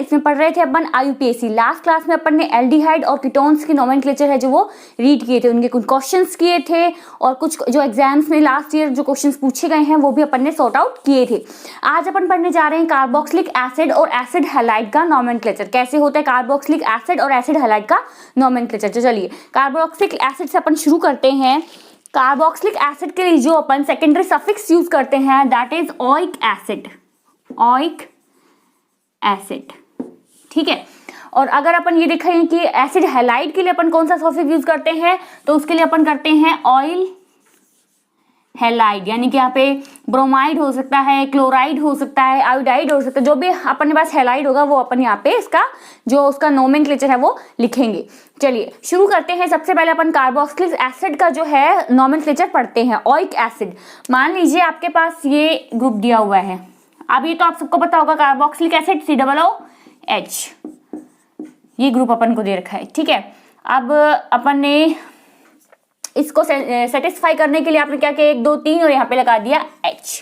इसमें पढ़ रहे थे अपन IUPAC। लास्ट क्लास में अपन ने एल्डिहाइड और कीटोन्स की नोमेनक्लेचर है जो वो रीड किए थे, उनके कुछ क्वेश्चंस किए थे और कुछ जो एग्जाम्स में लास्ट ईयर जो क्वेश्चंस पूछे गए हैं वो भी अपन ने सॉर्ट आउट किए थे। आज अपन पढ़ने जा रहे हैं कार्बोक्सिलिक एसिड और एसिड हैलाइड का नोमेनक्लेचर, कैसे होता है कार्बोक्सिलिक एसिड और एसिड हैलाइड का नोमेनक्लेचर। तो चलिए कार्बोक्सिलिक एसिड से अपन शुरू करते हैं। कार्बोक्सिलिक एसिड के लिए जो अपन सेकेंडरी सफिक्स यूज करते हैं that is oic acid, oic acid, ठीक है। और अगर अपन ये देखें कि एसिड हैलाइड के लिए अपन कौन सा सफिक्स यूज करते हैं तो उसके लिए अपन करते हैं ऑयल हैलाइड, यानी कि यहाँ पे ब्रोमाइड हो सकता है, क्लोराइड हो सकता है, आयोडाइड हो सकता है, जो भी अपने पास हैलाइड होगा वो अपन यहाँ पे इसका जो उसका नोमेनक्लेचर है वो लिखेंगे। चलिए शुरू करते हैं। सबसे पहले अपन कार्बोक्सिलिक एसिड का जो है नोमेनक्लेचर पढ़ते हैं। ओइक एसिड, मान लीजिए आपके पास ये ग्रुप दिया हुआ है, अब ये तो आप सबको पता होगा कार्बोक्सिलिक एसिड COOH, ये ग्रुप अपन को दे रखा है, ठीक है। अब अपन ने इसको सेटिस्फाई करने के लिए आपने क्या किया, 1 2 3 और यहाँ पे लगा दिया H,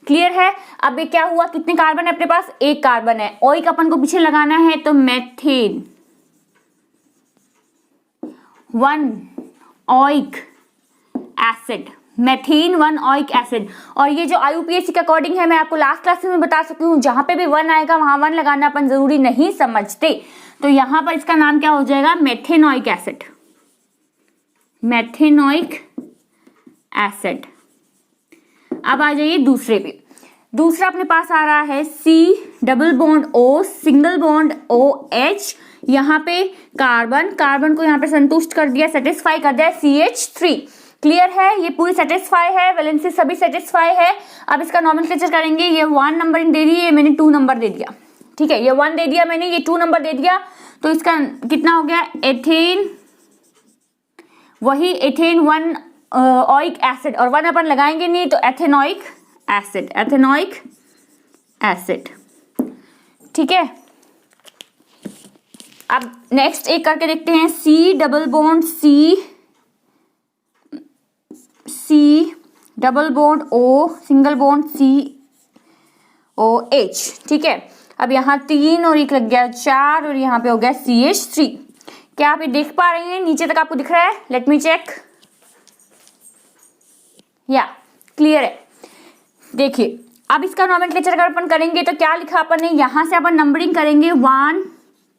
क्लियर है। अब ये क्या हुआ, कितने कार्बन है अपने पास, 1 कार्बन है। ओइक अपन को पीछे लगाना है तो methane 1 oic acid, methane 1 oic acid. और ये जो IUPAC के अकॉर्डिंग है मैं आपको लास्ट क्लास में बता सकती हूँ, जहां पे भी 1 आएगा वहां 1 लगाना अपन जरूरी नहीं समझते। तो यहां पर इसका नाम क्या हो जाएगा, मेथेनोइक एसिड, मेथेनोइक एसिड। अब आ जाइए दूसरे पे। दूसरा अपने पास आ रहा है C double bond O single bond OH, यहाँ पे कार्बन, कार्बन को यहाँ पे संतुष्ट कर दिया, सेटिस्फाई कर दिया CH3, क्लियर है। ये पूरी सेटिस्फाई है, वैलेंसी सभी सेटिस्फाई है। अब इसका नोमेनक्लेचर करेंगे। ये 1 नंबर दे दी है, मैंने 2 नंबर दे दिया, ठीक है। ये 1 दे दिया मैंने, ये 2 नंबर दे दिया, तो इसका कितना हो गया, एथेन, वही एथेन 1 ओइक एसिड, और 1 अपन लगाएंगे नहीं तो एथेनोइक एसिड, एथेनोइक एसिड, ठीक है। अब नेक्स्ट एक करके देखते हैं। C double bond C double bond O single bond COH, ठीक है। अब यहाँ 3 और 1 लग गया 4 और यहाँ पे हो गया CH3। क्या आप ये देख पा रहे हैं, नीचे तक आपको दिख रहा है, लेट मी चेक, या क्लियर है। देखिए अब इसका नोमेनक्लेचर अगर अपन करेंगे तो क्या लिखा अपन ने, यहां से अपन नंबरिंग करेंगे 1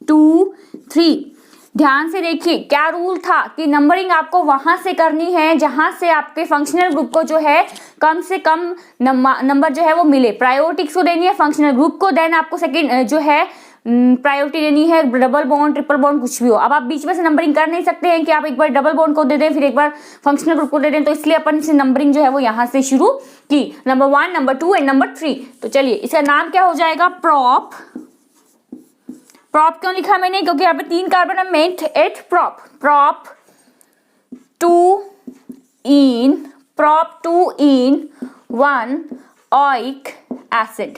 2 3। ध्यान से देखिए क्या रूल था कि नंबरिंग आपको वहां से करनी है जहां से आपके फंक्शनल ग्रुप को जो है कम से कम नंबर जो है वो मिले। प्रायोरिटी किसको देनी है, फंक्शनल ग्रुप को, देन आपको सेकंड जो है प्रायोरिटी देनी है डबल बॉन्ड ट्रिपल बॉन्ड कुछ भी हो। अब आप बीच में से नंबरिंग कर नहीं सकते हैं कि आप एक बार डबल बॉन्ड को दे दें फिर एक बार फंक्शनल ग्रुप को दे दें, तो इसलिए अपन से नंबरिंग जो है वो यहाँ से शुरू की, नंबर 1 नंबर 2 एंड नंबर 3। तो चलिए इसका नाम क्या हो जाएगा, प्रोप। प्रोप क्यों लिखा मैंने, क्योंकि यहाँ पे 3 कार्बन है, meth 8 prop, prop 2 en 1 oic acid.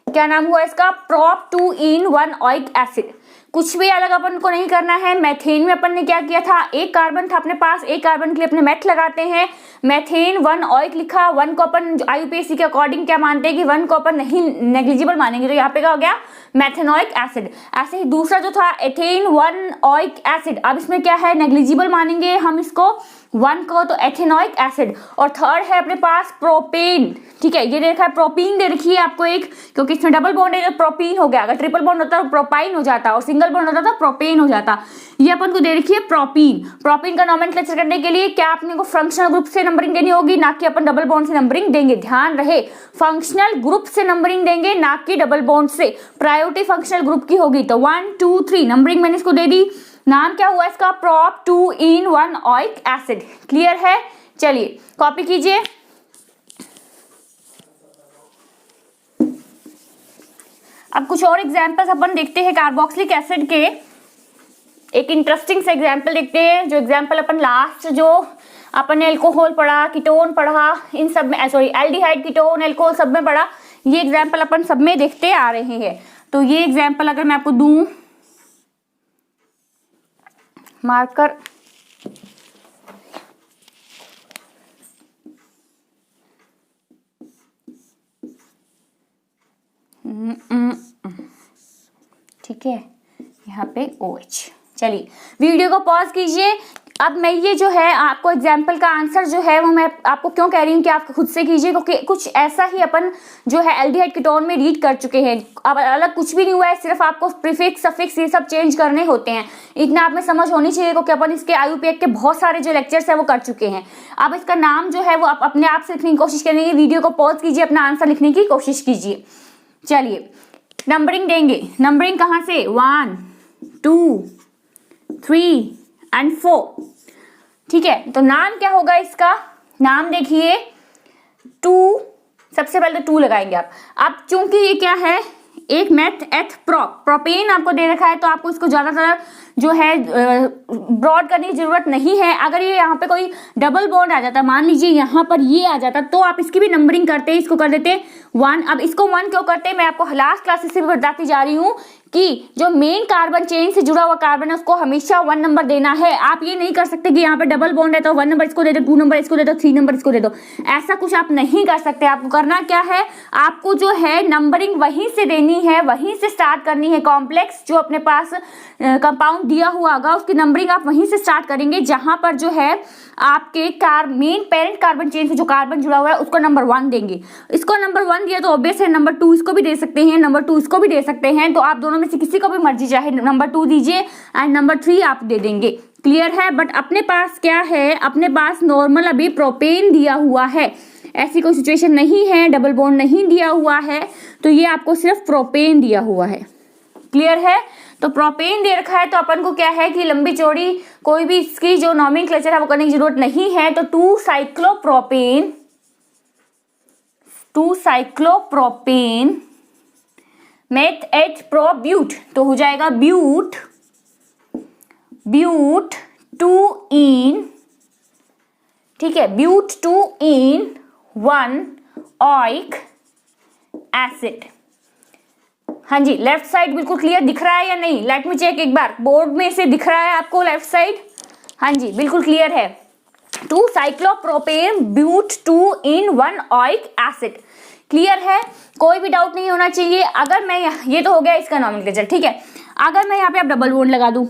क्या नाम हुआ इसका, प्रोप 2 इन 1 ओइक एसिड। कुछ भी अलग अपन को नहीं करना है। मेथेन में अपन ने क्या किया था, 1 कार्बन था अपने पास, 1 कार्बन के लिए अपने मेथ लगाते हैं, मेथेन 1 ओइक लिखा। 1 को अपन IUPAC के अकॉर्डिंग क्या मानते हैं कि 1 को अपन नहीं नेग्लिजिबल मानेंगे, तो यहाँ पे क्या हो गया, मेथेनोइक एसिड। ऐसे ही दूसरा जो था एथेन 1 ओइक एसिड, अब इसमें क्या है, नेग्लिजिबल मानेंगे हम इसको 1 को, तो एथेनोइक एसिड। और थर्ड है अपने पास प्रोपेन, ठीक है, ये देखा है प्रोपीन दे रखी है आपको एक, क्योंकि इसमें डबल बॉन्ड है तो प्रोपीन हो गया, अगर ट्रिपल बॉन्ड होता तो प्रोपाइन हो जाता और सिंगल बॉन्ड होता तो प्रोपेन हो जाता। ये अपन को दे रखी है प्रोपीन। प्रोपीन का नोमेनक्लेचर करने के लिए क्या आपने को फंक्शनल ग्रुप से नंबरिंग देनी होगी, ना कि अपन डबल बॉन्ड से नंबरिंग देंगे। ध्यान रहे फंक्शनल ग्रुप से नंबरिंग देंगे ना कि डबल बॉन्ड से। प्रायोरिटी फंक्शनल ग्रुप की होगी, तो 1 2 3 नंबरिंग मैंने इसको दे दी। नाम क्या हुआ इसका, prop 2 en 1 oic acid, clear है। चलिए कॉपी कीजिए। अब कुछ और एग्जांपल्स अपन देखते हैं कार्बोक्सिलिक एसिड के। एक इंटरेस्टिंग से एग्जांपल देखते हैं, जो एग्जांपल अपन लास्ट जो अपन ने अल्कोहल पढ़ा, कीटोन पढ़ा, इन सब में सॉरी एल्डिहाइड कीटोन अल्कोहल सब में पढ़ा, ये एग्जांपल अपन सब में देखते आ रहे हैं। तो ये एग्जांपल अगर मैं आपको दूं, मार्कर ठीक है, यहाँ पे OH। चलिए वीडियो को पॉज कीजिए। अब मैं ये जो है आपको एग्जाम्पल का आंसर जो है वो मैं आपको क्यों कह रही हूँ कि आप खुद से कीजिए, क्योंकि कुछ ऐसा ही अपन जो है एल्डिहाइड कीटोन में रीड कर चुके हैं। अब अलग कुछ भी नहीं हुआ है, सिर्फ आपको प्रीफिक्स सफिक्स ये सब चेंज करने होते हैं। इतना आप में समझ होनी चाहिए, क्योंकि अपन इसके IUPAC के बहुत सारे जो लेक्चर्स है वो कर चुके हैं। अब इसका नाम जो है वो आप अपने आप से लिखने की कोशिश करेंगे। वीडियो को पॉज कीजिए, अपना आंसर लिखने की कोशिश कीजिए। चलिए नंबरिंग देंगे। नंबरिंग कहाँ से? 1 2 3 एंड 4। ठीक है, तो नाम क्या होगा इसका? नाम देखिए 2, सबसे पहले तो 2 लगाएंगे आप। अब चूंकि ये क्या है, एक मेथ एथ प्रोपेन आपको दे रखा है, तो आपको इसको ज्यादातर जो है ब्रॉड करने की जरूरत नहीं है। अगर ये यहाँ पे कोई डबल बॉन्ड आ जाता, मान लीजिए यहाँ पर ये आ जाता, तो आप इसकी भी नंबरिंग करते, इसको कर देते 1। अब इसको 1 क्यों करते हैं, मैं आपको लास्ट क्लासेस से भी बताती जा रही हूँ कि जो मेन कार्बन चेन से जुड़ा हुआ कार्बन है उसको हमेशा 1 नंबर देना है। आप ये नहीं कर सकते कि यहाँ पे डबल बॉन्ड है तो 1 नंबर इसको दे दो, 2 नंबर इसको दे दो, 3 नंबर इसको दे दो। ऐसा कुछ आप नहीं कर सकते। आपको करना क्या है, आपको जो है नंबरिंग वहीं से देनी है, वहीं से स्टार्ट करनी है। कॉम्प्लेक्स जो अपने पास कंपाउंड दिया हुआ होगा उसकी नंबरिंग आप वहीं से स्टार्ट करेंगे, जहां पर जो है आपके मेन पेरेंट कार्बन चेन से जो कार्बन जुड़ा हुआ है उसको नंबर 1 देंगे। इसको नंबर 1 दिया तो ऑब्वियस है नंबर 2 इसको भी दे सकते हैं, नंबर 2 इसको भी दे सकते हैं। तो आप दोनों में से किसी को भी मर्जी चाहे नंबर 2 दीजिए एंड नंबर 3 आप दे देंगे। क्लियर है? बट अपने पास क्या है, अपने पास नॉर्मल अभी प्रोपेन दिया हुआ है, ऐसी कोई सिचुएशन नहीं है, डबल बॉन्ड नहीं दिया हुआ है, तो ये आपको सिर्फ प्रोपेन दिया हुआ है। क्लियर है? तो प्रोपेन दे रखा है तो अपन को क्या है कि लंबी चौड़ी कोई भी इसकी जो नॉमेनक्लेचर है वो करने की जरूरत नहीं है। तो 2 साइक्लोप्रोपेन मेथ एथ प्रोब्यूट, तो हो जाएगा ब्यूट 2 इन, ठीक है, ब्यूट 2 इन 1 ओइक एसिड। हाँ जी, लेफ्ट साइड बिल्कुल क्लियर दिख रहा है या नहीं? लेट मी चेक एक बार, बोर्ड में से दिख रहा है आपको लेफ्ट साइड? हाँ जी, बिल्कुल क्लियर है। 2 cyclopropane but 2 en 1 oic acid. Clear है? कोई भी डाउट नहीं होना चाहिए। अगर मैं ये तो हो गया इसका नॉमेनक्लेचर, ठीक है। अगर मैं यहाँ पे आप डबल बॉन्ड लगा दूं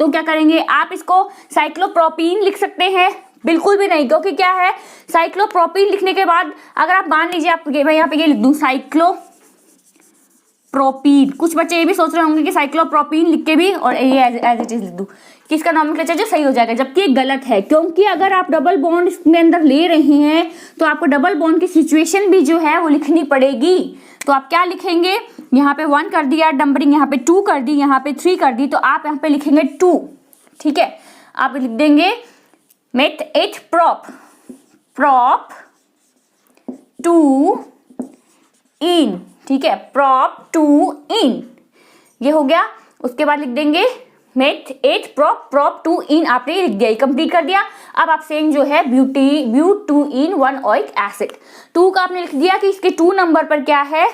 तो क्या करेंगे आप? इसको साइक्लोप्रोपीन लिख सकते हैं? बिल्कुल भी नहीं, क्योंकि क्या है, साइक्लोप्रोपीन लिखने के बाद अगर आप मान लीजिए आप मैं यहाँ पे ये लिख दूं साइक्लोप्रोपीन, कुछ बच्चे ये भी सोच रहे होंगे कि साइक्लोप्रोपीन लिख के भी और ये एज इट इज लिख दूं कि इसका नॉमेनक्लेचर जो सही हो जाएगा, जबकि ये गलत है। क्योंकि अगर आप डबल बॉन्ड इसमें अंदर ले रहे हैं तो आपको डबल बॉन्ड की सिचुएशन भी जो है वो लिखनी पड़ेगी। तो आप क्या लिखेंगे, यहाँ पे 1 कर दिया नंबरिंग, यहाँ पे 2 कर दी, यहाँ पे 3 कर दी, तो आप यहाँ पे लिखेंगे 2। ठीक है, आप लिख देंगे मेथ एथ प्रोप 2 इन, ठीक है, प्रोप 2 इन, ये हो गया। उसके बाद लिख देंगे मेथ एथ प्रोप 2 इन, आपने लिख दिया, कंप्लीट कर दिया। अब आप सेम जो है ब्यूट 2 इन 1 ओइक एसिड, 2 का आपने लिख दिया कि इसके 2 नंबर पर क्या है,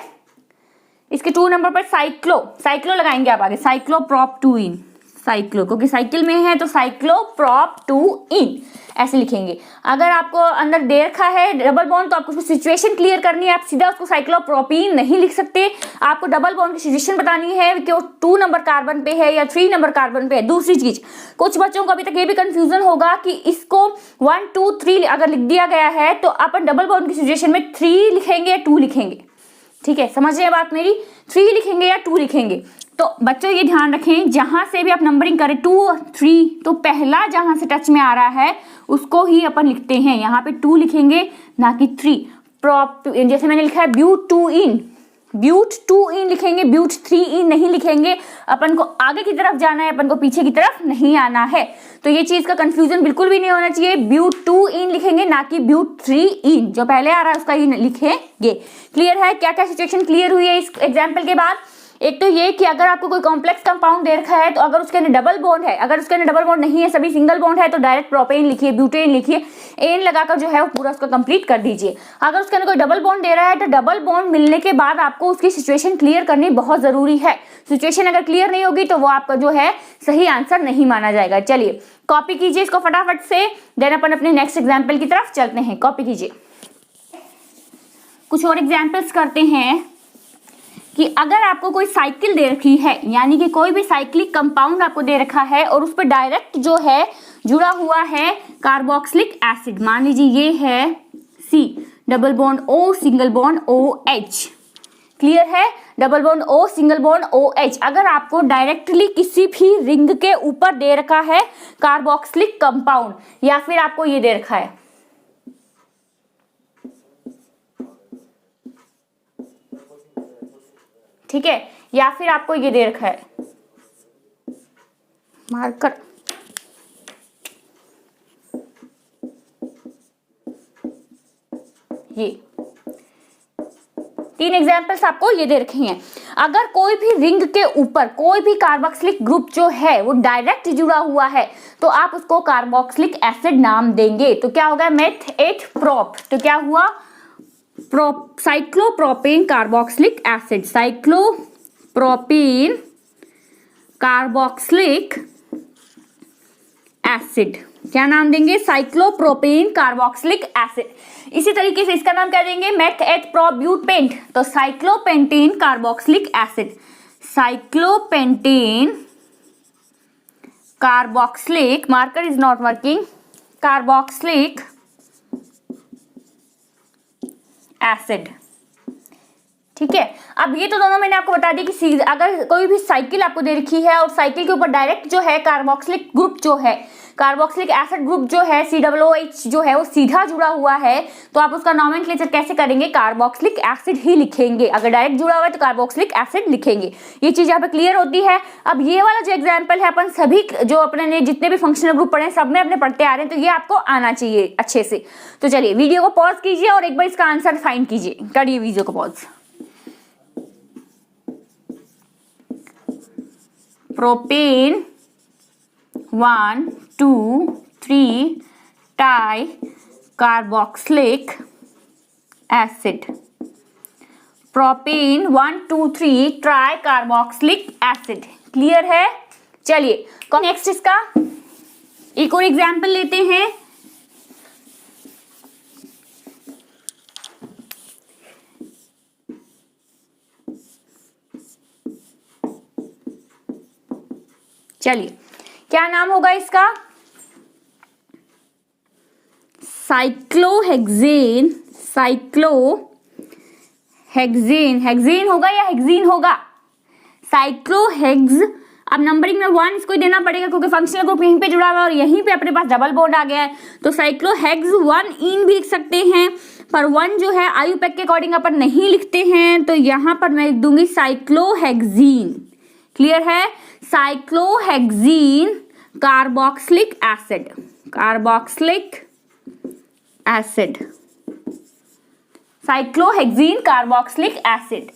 इसके 2 नंबर पर साइक्लो लगाएंगे आप आगे, साइक्लोप्रोप 2 इन, साइक्लो क्योंकि साइकिल में है तो साइक्लोप्रोप 2 इन ऐसे लिखेंगे। अगर आपको अंदर दे रखा है डबल बॉन्ड तो आपको उसको सिचुएशन क्लियर करनी है, आप सीधा उसको साइक्लोप्रोपीन नहीं लिख सकते, आपको डबल बॉन्ड की सिचुएशन बतानी है कि वो 2 नंबर कार्बन पे है या 3 नंबर कार्बन पे है। दूसरी चीज, कुछ बच्चों को अभी तक ये भी कंफ्यूजन होगा कि इसको 1 2 3 अगर लिख दिया गया है तो अपन डबल बॉन्ड की सिचुएशन में 3 लिखेंगे या 2 लिखेंगे। ठीक है, समझिए बात मेरी, 3 लिखेंगे या 2 लिखेंगे। तो बच्चों ये ध्यान रखें, जहां से भी आप नंबरिंग करें 2 3, तो पहला जहां से टच में आ रहा है उसको ही अपन लिखते हैं। यहाँ पे 2 लिखेंगे ना कि 3। प्रोप, जैसे मैंने लिखा है ब्यूट 2 इन लिखेंगे, ब्यूट 3 इन नहीं लिखेंगे। अपन को आगे की तरफ जाना है, अपन को पीछे की तरफ नहीं आना है। तो ये चीज का कंफ्यूजन बिल्कुल भी नहीं होना चाहिए। ब्यूट 2 इन लिखेंगे ना कि ब्यूट 3 इन, जो पहले आ रहा है उसका ही लिखेंगे। क्लियर है? क्या क्या सिचुएशन क्लियर हुई है इस एग्जाम्पल के बाद? एक तो ये कि अगर आपको कोई कॉम्प्लेक्स कंपाउंड दे रखा है तो अगर उसके अंदर डबल बॉन्ड है, अगर उसके अंदर डबल बॉन्ड नहीं है, सभी सिंगल बॉन्ड है, तो डायरेक्ट प्रोपेन लिखिए, ब्यूटेन लिखिए, एन लगाकर जो है वो पूरा उसका कंप्लीट कर दीजिए। अगर उसके अंदर कोई डबल बॉन्ड दे रहा है तो डबल बॉन्ड मिलने के बाद आपको उसकी सिचुएशन क्लियर करनी बहुत जरूरी है। सिचुएशन अगर क्लियर नहीं होगी तो वो आपका जो है सही आंसर नहीं माना जाएगा। चलिए कॉपी कीजिए इसको फटाफट से, देन अपन अपने नेक्स्ट एग्जाम्पल की तरफ चलते हैं। कॉपी कीजिए, कुछ और एग्जाम्पल्स करते हैं कि अगर आपको कोई साइकिल दे रखी है, यानी कि कोई भी साइक्लिक कंपाउंड आपको दे रखा है और उस पर डायरेक्ट जो है जुड़ा हुआ है कार्बोक्सिलिक एसिड, मान लीजिए ये है C, double bond O, single bond OH, clear है, double bond O, single bond OH। अगर आपको डायरेक्टली किसी भी रिंग के ऊपर दे रखा है कार्बोक्सिलिक कंपाउंड, या फिर आपको ये दे रखा है, ठीक है, या फिर आपको ये दे रखा है मार्कर, ये 3 एग्जाम्पल्स आपको ये दे रखे हैं। अगर कोई भी रिंग के ऊपर कोई भी कार्बोक्सिलिक ग्रुप जो है वो डायरेक्ट जुड़ा हुआ है तो आप उसको कार्बोक्सिलिक एसिड नाम देंगे। तो क्या होगा, मेथ 8 प्रोप, तो क्या हुआ, cyclopropane carboxylic acid, cyclopropane carboxylic acid, क्या नाम देंगे, साइक्लोप्रोपेन कार्बोक्सिलिक एसिड। इसी तरीके से इसका नाम क्या देंगे, मेथ 8 प्रोब्यूटेंट, तो cyclopentane carboxylic acid, cyclopentane carboxylic, marker is not working, carboxylic acid, ठीक है। अब ये तो दोनों मैंने आपको बता दी कि अगर कोई भी साइकिल आपको दे रखी है और साइकिल के ऊपर डायरेक्ट जो है कार्बोक्सिलिक ग्रुप जो है, कार्बोक्सिलिक एसिड ग्रुप जो है COOH जो है वो सीधा जुड़ा हुआ है, तो आप उसका नोमेनक्लेचर कैसे करेंगे, कार्बोक्सिलिक एसिड ही लिखेंगे। अगर डायरेक्ट जुड़ा हुआ है तो कार्बोक्सिलिक एसिड लिखेंगे। ये चीज यहाँ पे क्लियर होती है। अब ये वाला जो एग्जाम्पल है, अपन सभी जो अपने ने जितने भी फंक्शनल ग्रुप पढ़े सब में अपने पढ़ते आ रहे हैं, तो ये आपको आना चाहिए अच्छे से। तो चलिए वीडियो को पॉज कीजिए और एक बार इसका आंसर फाइंड कीजिए, करिए वीडियो को pause. Propane 1 2 3 tie carboxylic acid, propane 1 2 3 try carboxylic acid, clear है। चलिए नेक्स्ट इसका एक और एग्जाम्पल लेते हैं। चलिए क्या नाम होगा इसका, साइक्लोहेक्सेन, साइक्लोहेक्सेन, हेक्सेन होगा या हेक्सीन होगा, साइक्लोहेक्स। अब नंबरिंग में 1 इसको देना पड़ेगा क्योंकि फंक्शनल ग्रुप यहीं पे जुड़ा हुआ है और यहीं पे अपने पास डबल बॉन्ड आ गया है, तो साइक्लोहेक्स 1 इन भी लिख सकते हैं, पर 1 जो है आयुपेक के अकॉर्डिंग अपन नहीं लिखते हैं, तो यहां पर मैं लिख दूंगी साइक्लोहेक्सीन, क्लियर है, cyclohexene carboxylic acid, carboxylic acid, cyclohexene carboxylic acid.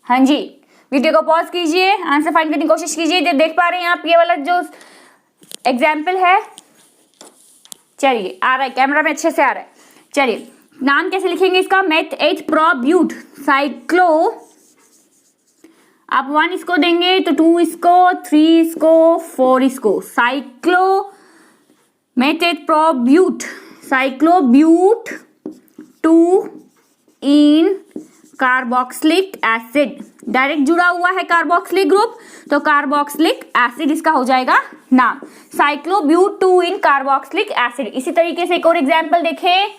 हाँ जी, वीडियो को पॉज कीजिए, आंसर फाइंड करने की कोशिश कीजिए। देख पा रहे हैं आप ये वाला जो एग्जाम्पल है, चलिए आ रहा है कैमरा में अच्छे से आ रहा है। चलिए नाम कैसे लिखेंगे इसका, मेथ 8 प्रोब्यूट, साइक्लो, आप 1 इसको देंगे तो 2 इसको, 3 इसको, 4 इसको, साइक्लो मेथ 8 प्रोब्यूट, साइक्लोब्यूट 2 इन कार्बोक्सिलिक एसिड, डायरेक्ट जुड़ा हुआ है कार्बोक्सिलिक ग्रुप, तो कार्बोक्सिलिक एसिड इसका हो जाएगा नाम, साइक्लोब्यूट 2 इन कार्बोक्सिलिक एसिड। इसी तरीके से एक और एग्जाम्पल देखें,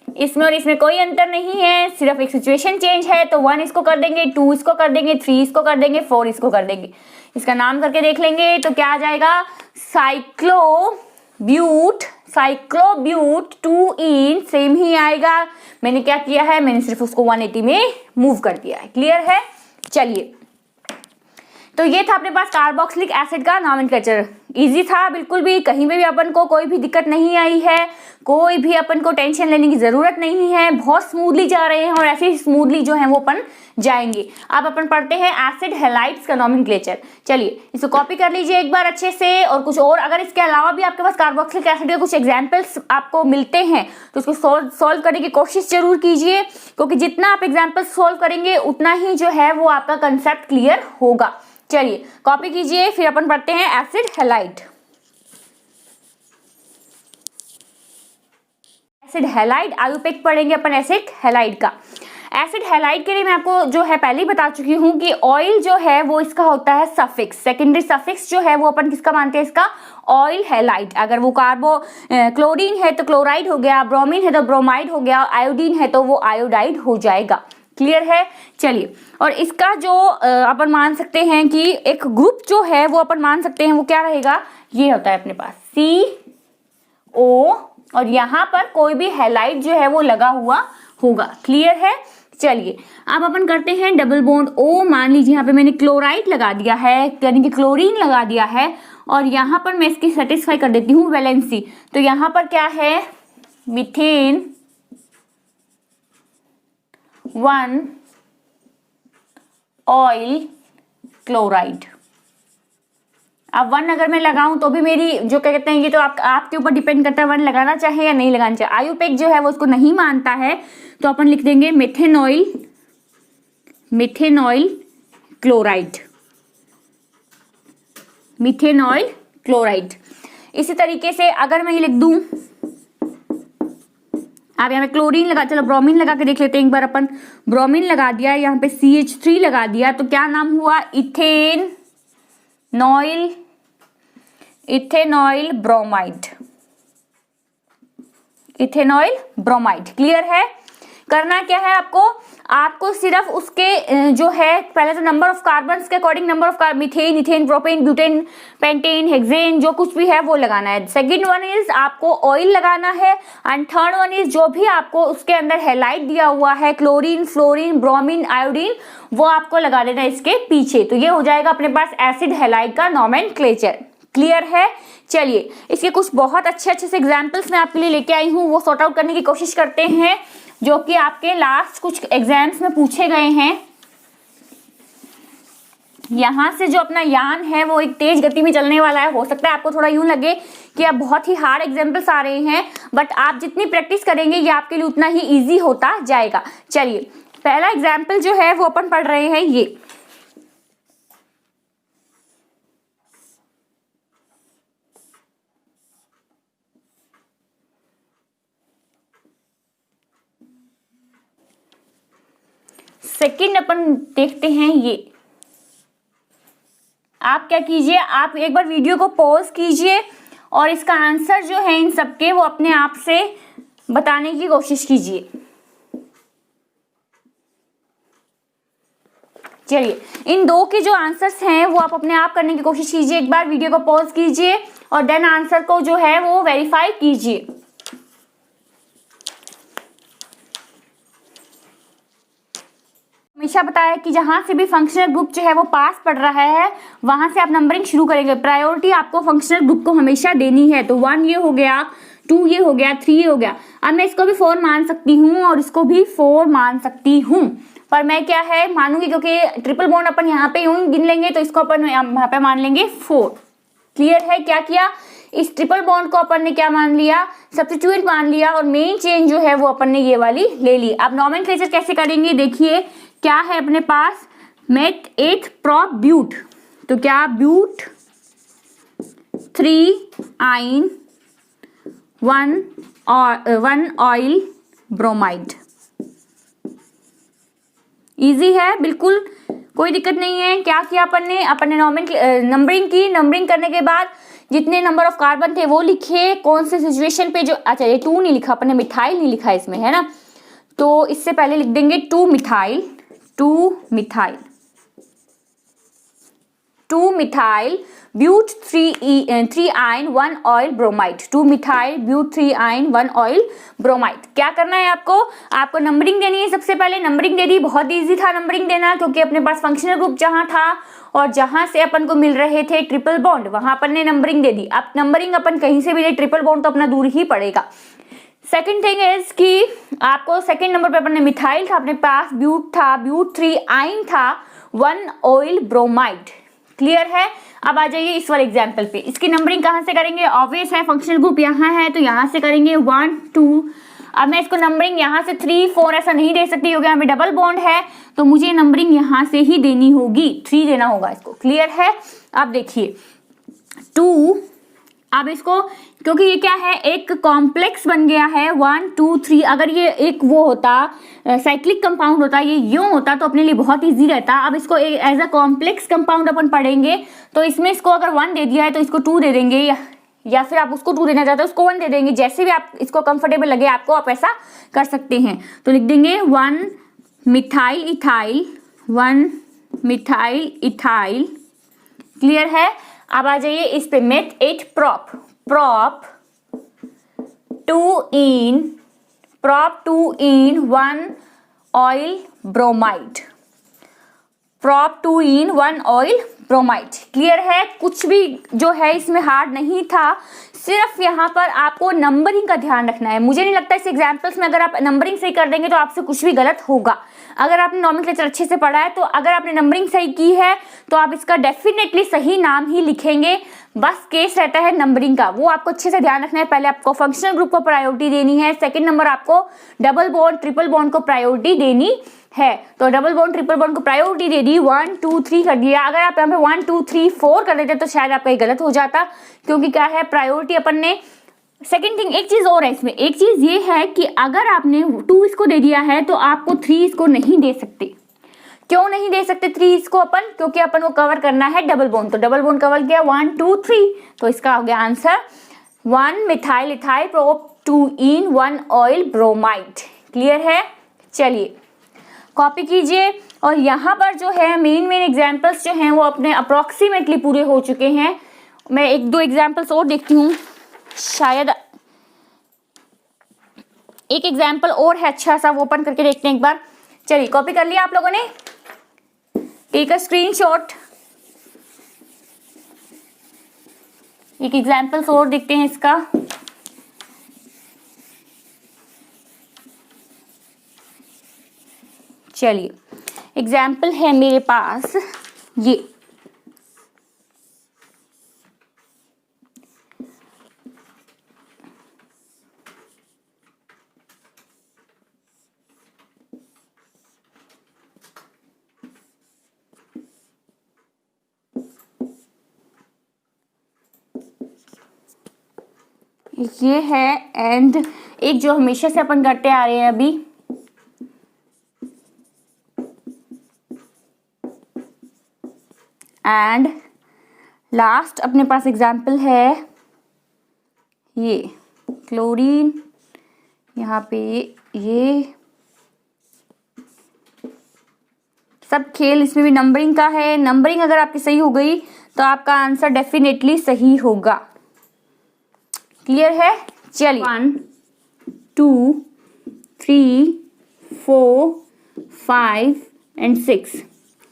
इसमें और इसमें कोई अंतर नहीं है, सिर्फ एक सिचुएशन चेंज है, तो 1 इसको कर देंगे, 2 इसको कर देंगे, 3 इसको कर देंगे, 4 इसको कर देंगे। इसका नाम करके देख लेंगे तो क्या आ जाएगा, साइक्लोब्यूट, साइक्लोब्यूट 2 इन, सेम ही आएगा। मैंने क्या किया है, मैंने सिर्फ उसको 180 में मूव कर दिया है, क्लियर है। चलिए तो ये था अपने पास कार्बोक्सिलिक एसिड का नोमेनक्लेचर, इजी था बिल्कुल भी, कहीं पे भी अपन को कोई भी दिक्कत नहीं आई है, कोई भी अपन को टेंशन लेने की जरूरत नहीं है, बहुत स्मूथली जा रहे हैं और ऐसे ही स्मूथली जो है वो अपन जाएंगे। अब अपन पढ़ते हैं एसिड हैलाइड्स का नोमेनक्लेचर। चलिए इसको कॉपी कर लीजिए एक बार अच्छे से, और कुछ और अगर इसके अलावा भी आपके पास कार्बोक्सिलिक एसिड के कुछ एग्जाम्पल्स आपको मिलते हैं तो उसको सॉल्व करने की कोशिश जरूर कीजिए, क्योंकि जितना आप एग्जाम्पल सॉल्व करेंगे उतना ही जो है वो आपका कंसेप्ट क्लियर होगा। चलिए कॉपी कीजिए, फिर अपन पढ़ते हैं acid halide. Acid halide, IUPAC पढ़ेंगे अपन एसिड हैलाइड का। एसिड हैलाइड के लिए मैं आपको जो है पहले ही बता चुकी हूँ कि ऑयल जो है वो इसका होता है सफिक्स, सेकेंडरी सफिक्स जो है वो अपन किसका मानते हैं, इसका ऑयल हैलाइड। अगर वो क्लोरीन है तो क्लोराइड हो गया, ब्रोमीन है तो ब्रोमाइड हो गया, आयोडीन है तो वो आयोडाइड हो जाएगा। क्लियर है। चलिए, और इसका जो अपन मान सकते हैं कि एक ग्रुप जो है वो अपन मान सकते हैं वो क्या रहेगा, ये होता है अपने पास CO और यहाँ पर कोई भी हैलाइड जो है वो लगा हुआ होगा। क्लियर है। चलिए, अब अपन करते हैं डबल बॉन्ड O। मान लीजिए यहाँ पे मैंने क्लोराइड लगा दिया है, यानी कि क्लोरीन लगा दिया है, और यहाँ पर मैं इसकी सेटिस्फाई कर देती हूँ वैलेंसी। तो यहाँ पर क्या है, मीथेन 1 ऑयल क्लोराइड। अब 1 अगर मैं लगाऊं तो भी मेरी जो क्या कहते हैं, ये तो आपके ऊपर डिपेंड करता है 1 लगाना चाहे या नहीं लगाना चाहे। आयुपेक जो है वो उसको नहीं मानता है, तो अपन लिख देंगे मिथेनॉइल क्लोराइड, मिथेनॉइल क्लोराइड। इसी तरीके से अगर मैं ये लिख दूं, अब यहाँ पे क्लोरीन लगा, चलो ब्रोमीन लगा के देख लेते हैं एक बार अपन। ब्रोमीन लगा दिया, यहाँ पे CH3 लगा दिया, तो क्या नाम हुआ, ethanoyl bromide, ethanoyl bromide. Clear है। करना क्या है आपको सिर्फ उसके जो है पहले तो नंबर ऑफ कार्बन्स के according number of methane, ethane, propane, butane, pentane, hexane जो कुछ भी है वो लगाना है। सेकंड वन इज आपको ऑयल लगाना है, एंड थर्ड वन इज जो भी आपको उसके अंदर हैलाइड दिया हुआ है, क्लोरीन, फ्लोरीन, ब्रोमीन, आयोडीन, वो आपको लगा देना है इसके पीछे। तो ये हो जाएगा अपने पास एसिड हैलाइड का नोमेनक्लेचर। क्लियर है। चलिए, इसके कुछ बहुत अच्छे से एग्जाम्पल्स मैं आपके लिए लेके आई हूँ, वो सॉर्ट आउट करने की कोशिश करते हैं, जो कि आपके लास्ट कुछ एग्जाम्स में पूछे गए हैं। यहाँ से जो अपना यान है वो एक तेज गति में चलने वाला है। हो सकता है आपको थोड़ा यूं लगे कि अब बहुत ही हार्ड एग्जाम्पल्स आ रहे हैं, बट आप जितनी प्रैक्टिस करेंगे ये आपके लिए उतना ही इजी होता जाएगा। चलिए, पहला एग्जाम्पल जो है वो अपन पढ़ रहे हैं ये। सेकंड अपन देखते हैं ये। आप क्या कीजिए, आप एक बार वीडियो को पॉज कीजिए और इसका आंसर जो है इन सबके वो अपने आप से बताने की कोशिश कीजिए। चलिए, इन दो के जो आंसर्स हैं वो आप अपने आप करने की कोशिश कीजिए। एक बार वीडियो को पॉज कीजिए और देन आंसर को जो है वो वेरीफाई कीजिए। हमेशा बताया कि जहां से भी फंक्शनल ग्रुप जो है वो पास पड़ रहा है वहां से आप नंबरिंग शुरू करेंगे। प्रायोरिटी आपको फंक्शनल ग्रुप को हमेशा देनी है। तो 1 ये हो गया, 2 ये हो गया, 3 ये हो गया। अब मैं इसको भी 4 मान सकती हूँ और इसको भी 4 मान सकती हूँ, पर मैं क्या है मानूंगी, क्योंकि ट्रिपल बॉन्ड अपन यहाँ पे यूं गिन लेंगे तो इसको अपन यहाँ पे मान लेंगे 4। क्लियर है। क्या किया, इस ट्रिपल बॉन्ड को अपन ने क्या मान लिया, सब्स्टिट्यूएंट मान लिया, और मेन चेन जो है वो अपन ने ये वाली ले ली। अब नोमेनक्लेचर कैसे करेंगे, देखिए क्या है अपने पास, मेथ 8 प्रोप ब्यूट, तो क्या ब्यूट 3 आइन 1 ऑयल ब्रोमाइड। इजी है बिल्कुल, कोई दिक्कत नहीं है। क्या किया अपन ने नंबरिंग की। नंबरिंग करने के बाद जितने नंबर ऑफ कार्बन थे वो लिखे, कौन से सिचुएशन पे जो, अच्छा ये 2 नहीं लिखा अपन ने, मिथाइल नहीं लिखा इसमें, है ना, तो इससे पहले लिख देंगे 2 मिथाइल ब्यूट 3 आइन 1 ऑयल ब्रोमाइड, 2 मिथाइल ब्यूट 3 आइन 1 ऑयल ब्रोमाइड। क्या करना है आपको नंबरिंग देनी है। सबसे पहले नंबरिंग दे दी, बहुत इजी था नंबरिंग देना, क्योंकि अपने पास फंक्शनल ग्रुप जहां था और जहां से अपन को मिल रहे थे ट्रिपल बॉन्ड, वहां अपन ने नंबरिंग दे दी। अब नंबरिंग अपन कहीं से भी दे, ट्रिपल बॉन्ड तो अपना दूर ही पड़ेगा। सेकेंड थिंग इज कि आपको सेकेंड नंबर पे अपन ने मिथाइल था अपने पास, ब्यूट था, ब्यूट 3 आइन था, 1 ऑयल ब्रोमाइड। क्लियर है। अब आ जाइए इस वाले एग्जाम्पल पे। इसकी नंबरिंग कहाँ से करेंगे, ऑब्वियस है, फंक्शनल ग्रुप यहाँ है तो यहाँ से करेंगे 1 2। अब मैं इसको नंबरिंग यहाँ से 3 4 ऐसा नहीं दे सकती, क्योंकि यहाँ पे डबल बॉन्ड है, तो मुझे नंबरिंग यहाँ से ही देनी होगी, 3 देना होगा इसको। क्लियर है। अब देखिए 2 अब इसको, क्योंकि ये क्या है, एक कॉम्प्लेक्स बन गया है 1 2 3। अगर ये एक वो होता साइक्लिक कंपाउंड होता, ये यूं होता तो अपने लिए बहुत इजी रहता। अब इसको एज अ कॉम्प्लेक्स कंपाउंड अपन पढ़ेंगे, तो इसमें इसको अगर 1 दे दिया है तो इसको 2 दे देंगे, या फिर आप उसको 2 देना चाहते हो उसको 1 दे देंगे। जैसे भी आप इसको कंफर्टेबल लगे आपको, आप ऐसा कर सकते हैं। तो लिख देंगे 1 methyl ethyl, 1 methyl ethyl. Clear है। अब आ जाइए इस पे, meth 8 prop 2 in 1 oil bromide, prop 2 in 1 oil bromide। Clear है। कुछ भी जो है इसमें हार्ड नहीं था, सिर्फ यहाँ पर आपको नंबरिंग का ध्यान रखना है। मुझे नहीं लगता इस एग्जाम्पल्स में अगर आप नंबरिंग सही कर देंगे तो आपसे कुछ भी गलत होगा। अगर आपने नॉमेनक्लेचर अच्छे से पढ़ा है तो अगर आपने नंबरिंग सही की है तो आप इसका डेफिनेटली सही नाम ही लिखेंगे। बस केस रहता है नंबरिंग का, वो आपको अच्छे से ध्यान रखना है। पहले आपको फंक्शनल ग्रुप को प्रायोरिटी देनी है, सेकंड नंबर आपको डबल बॉन्ड ट्रिपल बॉन्ड को प्रायोरिटी देनी है। तो डबल बॉन्ड ट्रिपल बॉन्ड को प्रायोरिटी दे दी, 1 2 3 कर दिया। अगर आप यहाँ पे 1 2 3 4 कर देते तो शायद आपका ये गलत हो जाता, क्योंकि क्या है, प्रायोरिटी अपन ने। सेकेंड थिंग, एक चीज और है इसमें, एक चीज ये है कि अगर आपने 2 इसको दे दिया है तो आपको 3 इसको नहीं दे सकते। क्यों नहीं दे सकते 3 इसको अपन? क्योंकि अपन को कवर करना है डबल बॉन्ड। तो डबल बॉन्ड कवर किया 1 2 3, तो इसका हो गया answer 1 methyl ethyl prop 2 in 1 oil bromide. Clear है। चलिए कॉपी कीजिए। और यहाँ पर जो है मेन एग्जाम्पल्स जो हैं वो अपने अप्रोक्सीमेटली पूरे हो चुके हैं। मैं 1-2 एग्जाम्पल्स और देखती हूँ, शायद एक एग्जाम्पल और है अच्छा सा, वो ओपन करके देखते हैं एक बार। चलिए कॉपी कर लिया आप लोगों ने, टेक अ स्क्रीनशॉट। एक एग्जाम्पल्स और देखते हैं इसका। चलिए एग्जाम्पल है मेरे पास ये, ये है एंड एक जो हमेशा से अपन करते आ रहे हैं अभी, एंड लास्ट अपने पास एग्जाम्पल है ये क्लोरीन। यहाँ पे ये सब खेल इसमें भी नंबरिंग का है। नंबरिंग अगर आपकी सही हो गई तो आपका आंसर डेफिनेटली सही होगा। क्लियर है। चलिए 1 2 3 4 5 एंड 6,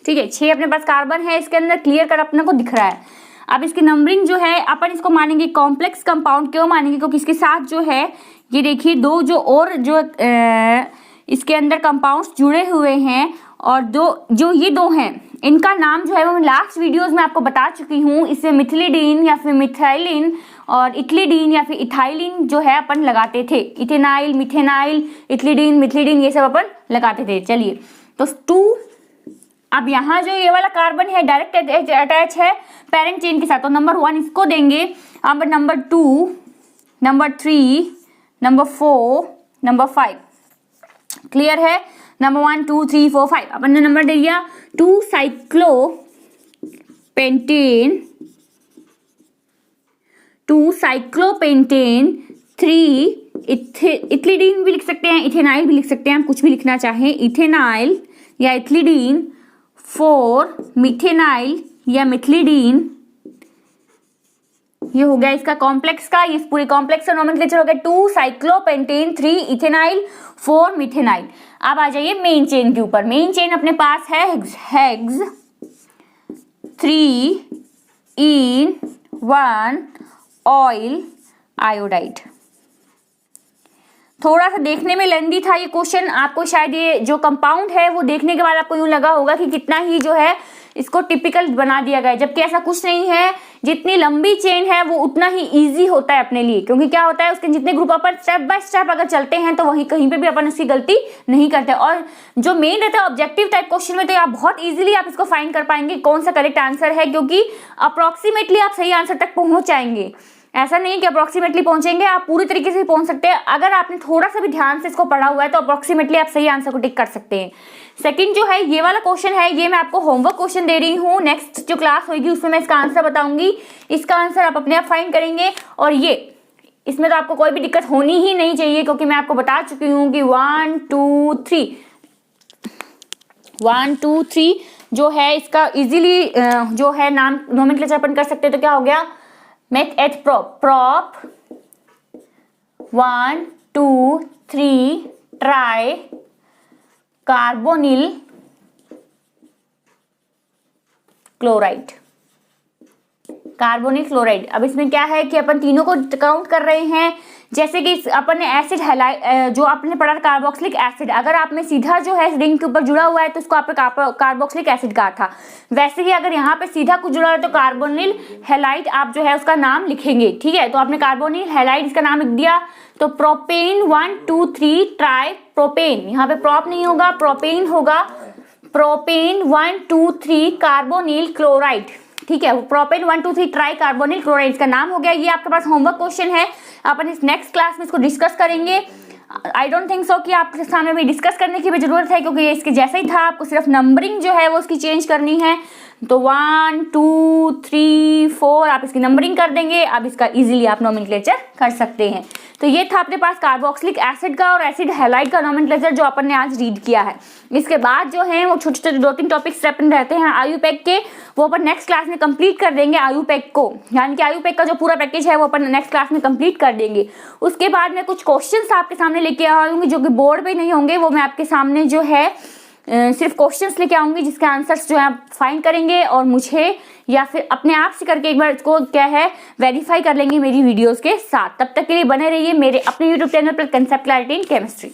ठीक है, 6 अपने पास कार्बन है इसके अंदर, क्लियर कर अपने को दिख रहा है। अब इसकी नंबरिंग जो है अपन इसको मानेंगे कॉम्प्लेक्स कंपाउंड। क्यों मानेंगे? क्योंकि इसके साथ जो है ये देखिए 2 जो और जो इसके अंदर कंपाउंड्स जुड़े हुए हैं, और जो ये 2 हैं इनका नाम जो है वो मैं लास्ट वीडियोस में आपको बता चुकी हूँ। इसमें मिथिलीडीन या फिर मिथाइलिन और इथिलीडीन या फिर इथाइलिन जो है अपन लगाते थे। इथेनाइल, मिथेनाइल, इथिलीडीन, मिथिलीडीन ये सब अपन लगाते थे। चलिए तो 2, अब यहाँ जो ये वाला कार्बन है डायरेक्ट अटैच है पेरेंट चेन के साथ, तो नंबर 1 इसको देंगे। अब number 2, number 3, number 4, number 5। Clear है। नंबर 1 2 3 4 5 अपन ने नंबर दे दिया। 2 साइक्लोपेंटेन, 2 साइक्लोपेंटेन, 3 इथिलीडीन भी लिख सकते हैं, इथेनाइल भी लिख सकते हैं, हम कुछ भी लिखना चाहें, इथेनाइल या इथिलीडीन, 4 मिथेनाइल या मिथिलीडीन। ये हो गया इसका कॉम्प्लेक्स का, ये पूरे कॉम्प्लेक्स का नोमेनक्लेचर हो गया। 2 साइक्लोपेंटेन, 3 इथेनाइल, 4 मिथेनाइल। अब आ जाइए मेन चेन के ऊपर। मेन चेन अपने पास है हेक्स 3 in 1 ऑयल आयोडाइड। थोड़ा सा देखने में लेंदी था ये क्वेश्चन, आपको शायद ये जो कंपाउंड है वो देखने के बाद आपको यूं लगा होगा कि कितना ही जो है इसको टिपिकल बना दिया गया है, जबकि ऐसा कुछ नहीं है। जितनी लंबी चेन है वो उतना ही इजी होता है अपने लिए, क्योंकि क्या होता है उसके जितने group upon step by step अगर चलते हैं तो वहीं कहीं पे भी अपन उसकी गलती नहीं करते। और जो मेन रहता है ऑब्जेक्टिव टाइप क्वेश्चन में, तो आप बहुत इजीली आप इसको फाइंड कर पाएंगे कौन सा करेक्ट आंसर है, क्योंकि अप्रोक्सीमेटली आप सही आंसर तक पहुंच जाएंगे। ऐसा नहीं है कि अप्रोक्सीमेटली पहुंचेंगे, आप पूरी तरीके से पहुंच सकते हैं। अगर आपने थोड़ा सा भी ध्यान से इसको पढ़ा हुआ है तो अप्रोक्सीमेटली आप सही आंसर को टिक कर सकते हैं। सेकंड जो है ये वाला क्वेश्चन है, ये मैं आपको होमवर्क क्वेश्चन दे रही हूँ। नेक्स्ट जो क्लास होगी उसमें मैं इसका आंसर बताऊंगी, इसका आंसर आप अपने आप फाइंड करेंगे। और ये इसमें तो आपको कोई भी दिक्कत होनी ही नहीं चाहिए, क्योंकि मैं आपको बता चुकी हूँ कि 1 2 3 जो है इसका इजीली जो है नाम नोमेनक्लेचर अपन कर सकते हैं। तो क्या हो गया, meth at prop 1 2 3 tri carbonyl chloride. Carbonyl chloride, अब इसमें क्या है कि अपन तीनों को काउंट कर रहे हैं। जैसे कि अपन ने एसिड जो आपने पढ़ा कार्बोक्सिलिक एसिड, अगर आप में सीधा जो है रिंग के ऊपर जुड़ा हुआ है तो उसको आपने कार्बोक्सिलिक एसिड कहा था। वैसे ही अगर यहाँ पे सीधा कुछ जुड़ा है तो कार्बोनिल हैलाइड आप जो है उसका नाम लिखेंगे। ठीक है, तो आपने कार्बोनिल हैलाइड इसका नाम लिख दिया। तो प्रोपेन 1 2 3 ट्राई प्रोपेन, यहाँ पे प्रोप नहीं होगा, प्रोपेन होगा। Propane 1 2 3 carbonyl chloride. ठीक है, प्रोपेन 1 2 3 ट्राई कार्बोनिल क्लोराइड इसका नाम हो गया। ये आपके पास होमवर्क क्वेश्चन है, अपन इस नेक्स्ट क्लास में इसको डिस्कस करेंगे। आई डोंट थिंक सो कि आपके सामने में डिस्कस करने की भी जरूरत है, क्योंकि ये इसके जैसा ही था। आपको सिर्फ नंबरिंग जो है वो उसकी चेंज करनी है। तो 1 2 3 4 आप इसकी नंबरिंग कर देंगे, अब इसका इजीली आप नोमेनक्लेचर कर सकते हैं। तो ये था अपने पास कार्बोक्सिलिक एसिड का और एसिड हैलाइड का नोमेनक्लेचर जो अपन ने आज रीड किया है। इसके बाद जो है वो छोटे छोटे 2-3 टॉपिक्स अपन रहते हैं आयुपैक के, वो अपन नेक्स्ट क्लास में कंप्लीट कर देंगे आयुपैक को, यानी कि आयुपैक का जो पूरा पैकेज है वो अपन नेक्स्ट क्लास में कंप्लीट कर देंगे। उसके बाद में कुछ क्वेश्चंस आपके सामने लेके आऊंगी जो कि बोर्ड पे नहीं होंगे, वो मैं आपके सामने जो है सिर्फ क्वेश्चंस लेके आऊंगी जिसके आंसर्स जो है आप फाइंड करेंगे और मुझे या फिर अपने आप से करके एक बार इसको क्या है वेरीफाई कर लेंगे मेरी वीडियोस के साथ। तब तक के लिए बने रहिए मेरे अपने यूट्यूब चैनल पर कंसेप्ट क्लैरिटी इन केमिस्ट्री।